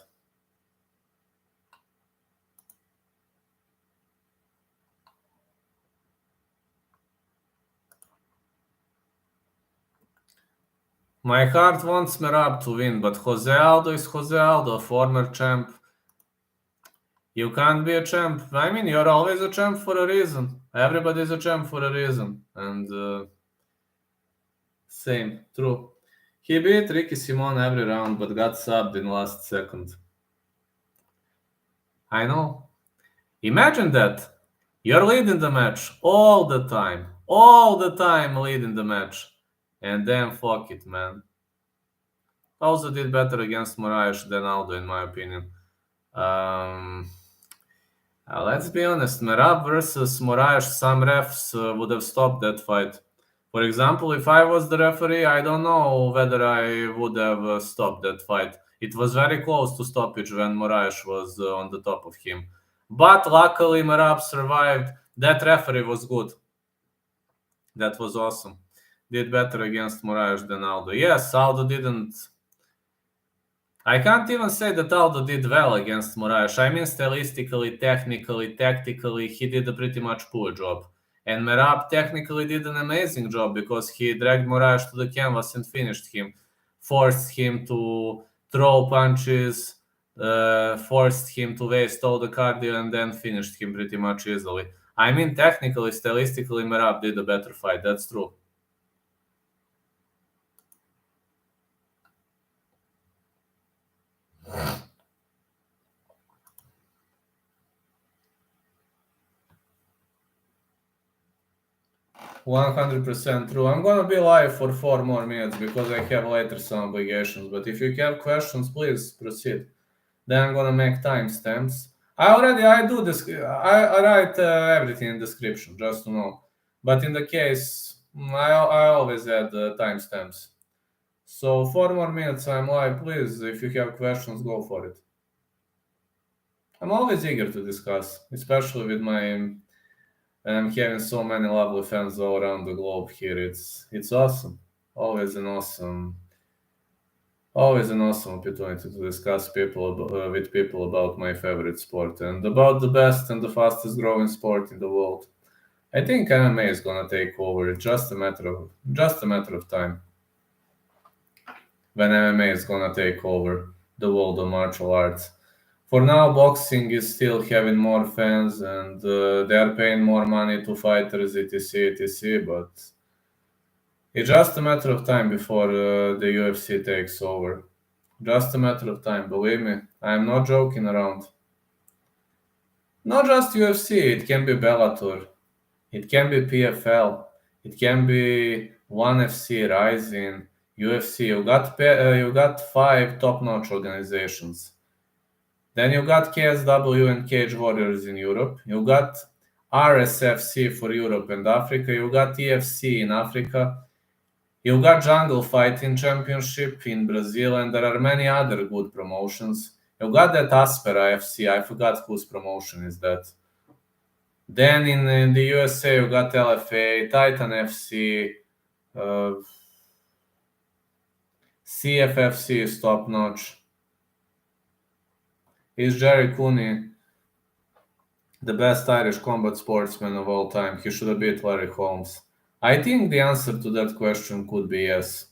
My heart wants Merab to win, but Jose Aldo is Jose Aldo, a former champ. You can't be a champ. I mean, you're always a champ for a reason. Everybody's a champ for a reason. And same, true. He beat Ricky Simon every round, but got subbed in last second. I know. Imagine that. You're leading the match all the time leading the match. And then fuck it, man. Also did better against Moraes than Aldo, in my opinion. Let's be honest, Merab versus Moraes, some refs would have stopped that fight. For example, if I was the referee, I don't know whether I would have stopped that fight. It was very close to stoppage when Moraes was on the top of him. But luckily, Merab survived. That referee was good. That was awesome. Did better against Moraes than Aldo. Yes, Aldo didn't. I can't even say that Aldo did well against Moraes. I mean, stylistically, technically, tactically, he did a pretty much poor job. And Merab technically did an amazing job because he dragged Moraes to the canvas and finished him, forced him to throw punches, forced him to waste all the cardio, and then finished him pretty much easily. I mean, technically, stylistically, Merab did a better fight. That's true. "100% true. I'm gonna be live for 4 more minutes because I have later some obligations. But if you have questions, please proceed. Then I'm gonna make timestamps. I do this. I write everything in description just to know. But in the case, I always add timestamps. So 4 more minutes. I'm live. Please, if you have questions, go for it. I'm always eager to discuss, especially with my. And I'm having so many lovely fans all around the globe here. It's awesome. Always an awesome opportunity to discuss with people about my favorite sport and about the best and the fastest growing sport in the world. I think MMA is gonna take over. It's just a matter of time when MMA is gonna take over the world of martial arts. For now, boxing is still having more fans and they are paying more money to fighters, etc. But it's just a matter of time before the UFC takes over. Just a matter of time, believe me. I'm not joking around. Not just UFC, it can be Bellator, it can be PFL, it can be ONE FC, Rising, UFC. You got 5 top-notch organizations. Then you got KSW and Cage Warriors in Europe. You got RSFC for Europe and Africa. You got EFC in Africa. You got Jungle Fighting Championship in Brazil, and there are many other good promotions. You got that Aspera FC. I forgot whose promotion is that. Then in the USA, you got LFA, Titan FC, CFFC is top notch. Is Jerry Cooney the best Irish combat sportsman of all time? He should have beat Larry Holmes. I think the answer to that question could be yes.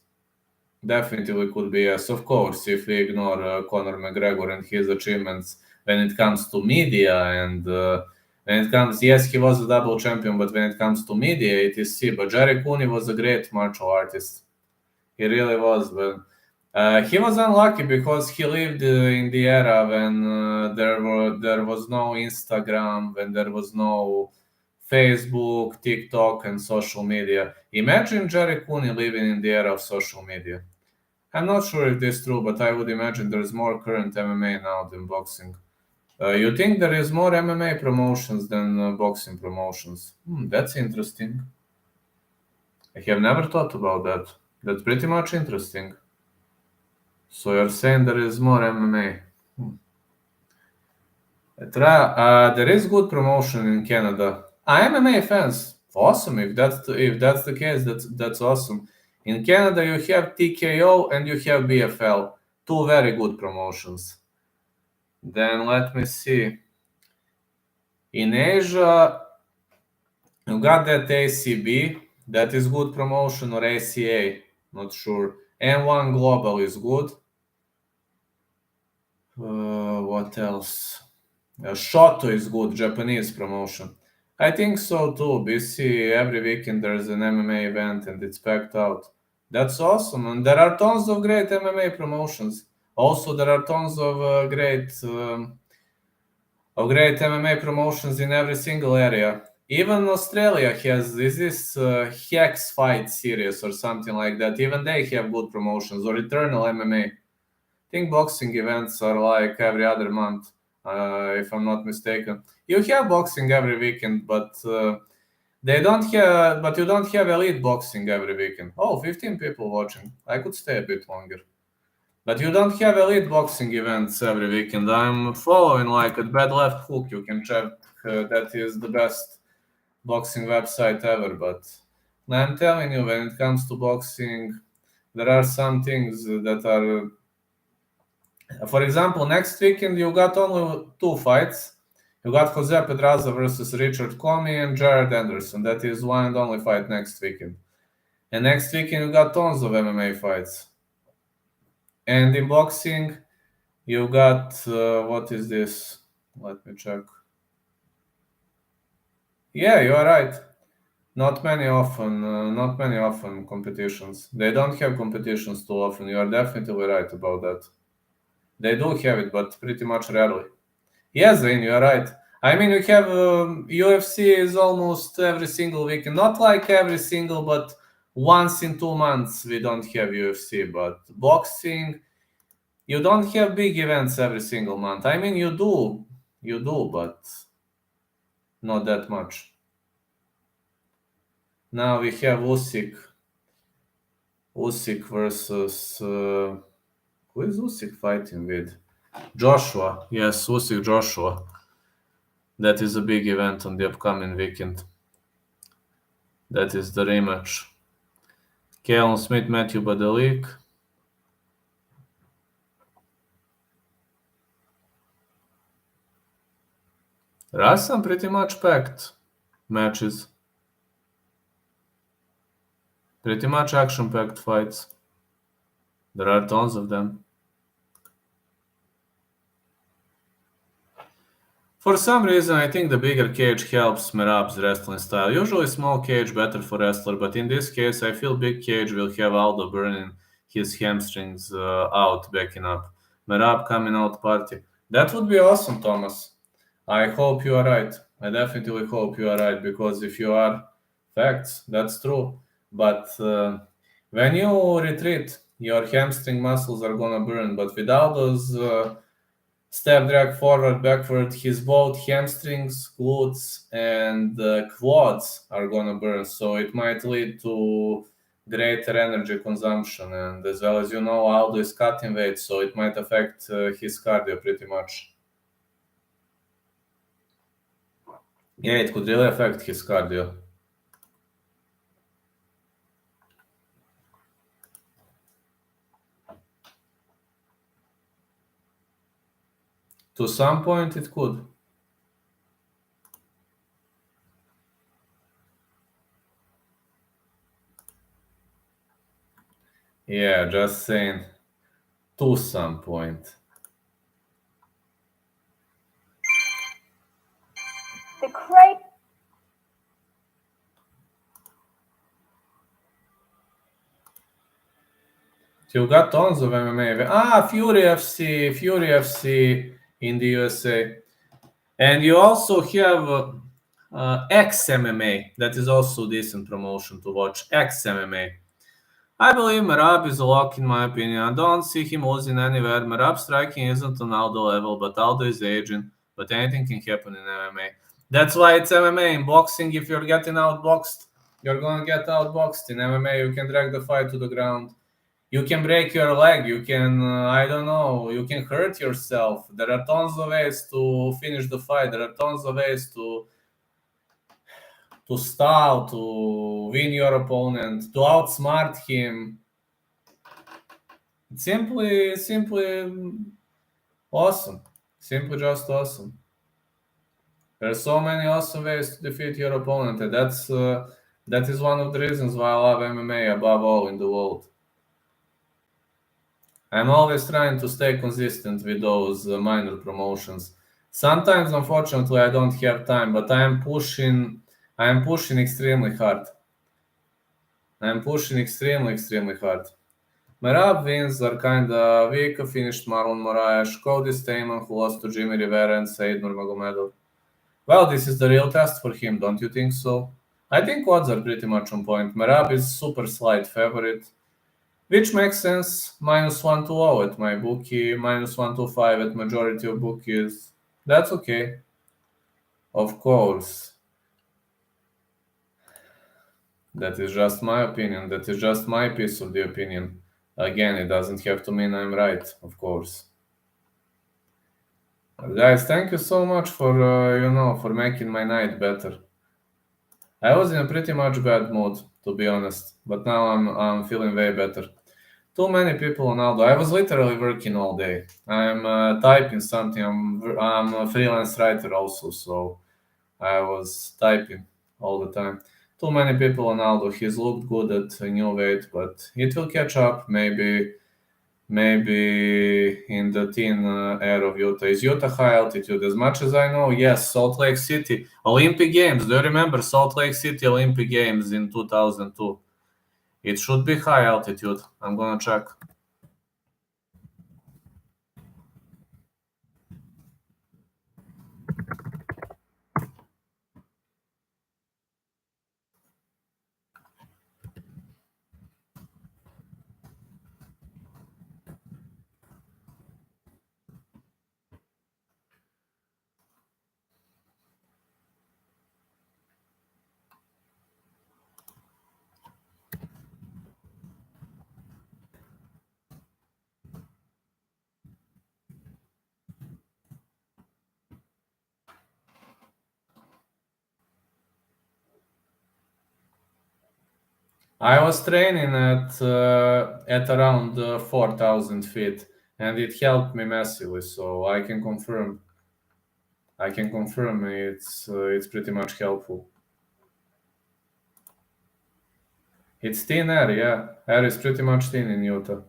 Definitely could be yes. Of course, if we ignore Conor McGregor and his achievements when it comes to media and when it comes, yes, he was a double champion, but when it comes to media, etc. But Jerry Cooney was a great martial artist. He really was. But he was unlucky because he lived in the era when there was no Instagram, when there was no Facebook, TikTok, and social media. Imagine Jerry Cooney living in the era of social media. I'm not sure if this is true, but I would imagine there's more current MMA now than boxing. You think there is more MMA promotions than boxing promotions? That's interesting. I have never thought about that. That's pretty much interesting. So you're saying there is more MMA? There is good promotion in Canada. MMA fans, awesome. If that's the case, that's awesome. In Canada, you have TKO and you have BFL, 2 very good promotions. Then let me see. In Asia, you got that ACB, that is good promotion, or ACA, not sure. M1 Global is good. What else? Shoto is good, Japanese promotion. I think so too. BC, every weekend there's an MMA event and it's packed out. That's awesome. And there are tons of great MMA promotions. Also, there are tons of great MMA promotions in every single area. Even Australia has this Hex Fight series or something like that. Even they have good promotions, or Eternal MMA. I think boxing events are like every other month, if I'm not mistaken. You have boxing every weekend, but you don't have elite boxing every weekend. Oh, 15 people watching. I could stay a bit longer. But you don't have elite boxing events every weekend. I'm following like at Bad Left Hook. You can check that is the best boxing website ever. But I'm telling you, when it comes to boxing, there are some things that are. For example, next weekend you got only 2 fights. You got Jose Pedraza versus Richard Comey and Jared Anderson. That is one and only fight next weekend. And next weekend you got tons of MMA fights. And in boxing, you got, what is this? Let me check. Yeah, you are right. Not many often competitions. They don't have competitions too often. You are definitely right about that. They do have it, but pretty much rarely. Yes, Zain, you are right. I mean, you have UFC is almost every single weekend. Not like every single, but once in 2 months we don't have UFC. But boxing, you don't have big events every single month. I mean, you do, but not that much. Now we have Usyk versus who is Usyk fighting with? Joshua. Yes, Usyk Joshua. That is a big event on the upcoming weekend. That is the rematch. Callum Smith, Matthew Badalik. There are some pretty much packed matches. Pretty much action-packed fights. There are tons of them. For some reason, I think the bigger cage helps Merab's wrestling style. Usually small cage better for wrestler, but in this case, I feel big cage will have Aldo burning his hamstrings out, backing up. Merab coming out party. That would be awesome, Thomas. I hope you are right. I definitely hope you are right, because if you are, facts, that's true. But when you retreat, your hamstring muscles are gonna burn. But without those step drag forward, backward, his both hamstrings, glutes, and quads are gonna burn. So it might lead to greater energy consumption. And as well as you know, Aldo is cutting weight, so it might affect his cardio pretty much. Yeah, it could really affect his cardio. To some point, it could. Yeah, just saying. To some point. The crate. You got tons of MMA. Fury FC in the USA. And you also have X-MMA. That is also decent promotion to watch. X-MMA. I believe Merab is a lock in my opinion. I don't see him losing anywhere. Merab striking isn't on Aldo level, but Aldo is aging. But anything can happen in MMA. That's why it's MMA. In boxing, if you're getting outboxed, you're gonna get outboxed. In MMA, you can drag the fight to the ground. You can break your leg. You can, I don't know, you can hurt yourself. There are tons of ways to finish the fight. There are tons of ways to stall, to win your opponent, to outsmart him. It's simply awesome. Simply just awesome. There are so many awesome ways to defeat your opponent, and that is one of the reasons why I love MMA above all in the world. I'm always trying to stay consistent with those minor promotions. Sometimes, unfortunately, I don't have time, but I am pushing extremely hard. Extremely hard. Merab wins are kinda weak. Finished Marlon Moraes, Cody Stamen, who lost to Jimmy Rivera and Said Nurmagomedov. Well, this is the real test for him, don't you think so? I think odds are pretty much on point. Merab is super slight favorite, which makes sense. -120 at my bookie, -125 at majority of bookies. That's okay. Of course. That is just my opinion. That is just my piece of the opinion. Again, it doesn't have to mean I'm right, of course. Guys, thank you so much for for making my night better. I was in a pretty much bad mood, to be honest, but now I'm feeling way better. Too many people on Aldo. I was literally working all day. I'm typing something. I'm a freelance writer also, so I was typing all the time. Too many people on Aldo. He's looked good at a new weight, but it will catch up maybe in the thin air of Utah. Is Utah high altitude? As much as I know, yes. Salt Lake City Olympic Games. Do you remember Salt Lake City Olympic Games in 2002? It should be high altitude. I'm gonna check. I was training at around 4,000 feet, and it helped me massively. So I can confirm. It's pretty much helpful. It's thin air, yeah. Air is pretty much thin in Utah.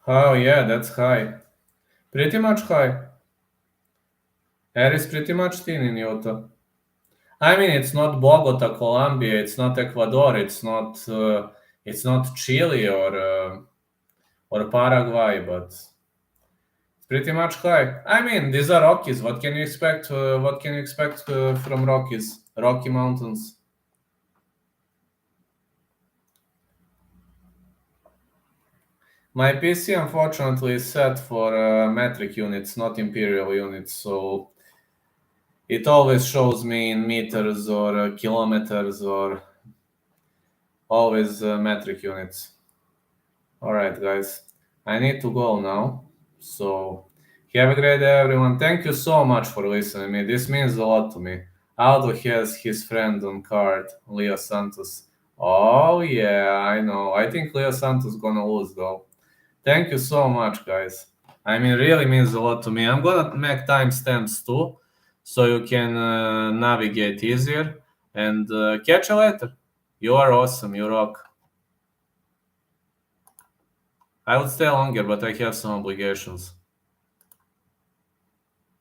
Oh yeah, that's high. Pretty much high. Air is pretty much thin in Utah. I mean, it's not Bogota, Colombia. It's not Ecuador. It's not Chile or Paraguay, but it's pretty much high. I mean, these are Rockies. What can you expect? What can you expect from Rockies? Rocky Mountains. My PC unfortunately is set for metric units, not imperial units, so it always shows me in meters or kilometers or always metric units. All right, guys, I need to go now. So have a great day, everyone. Thank you so much for listening to me. This means a lot to me. Aldo has his friend on card, Leo Santos. Oh yeah, I know. I think Leo Santos gonna lose though. Thank you so much, guys. I mean, really means a lot to me. I'm gonna make timestamps too, so you can navigate easier. And catch you later. You are awesome. You rock. I would stay longer, but I have some obligations.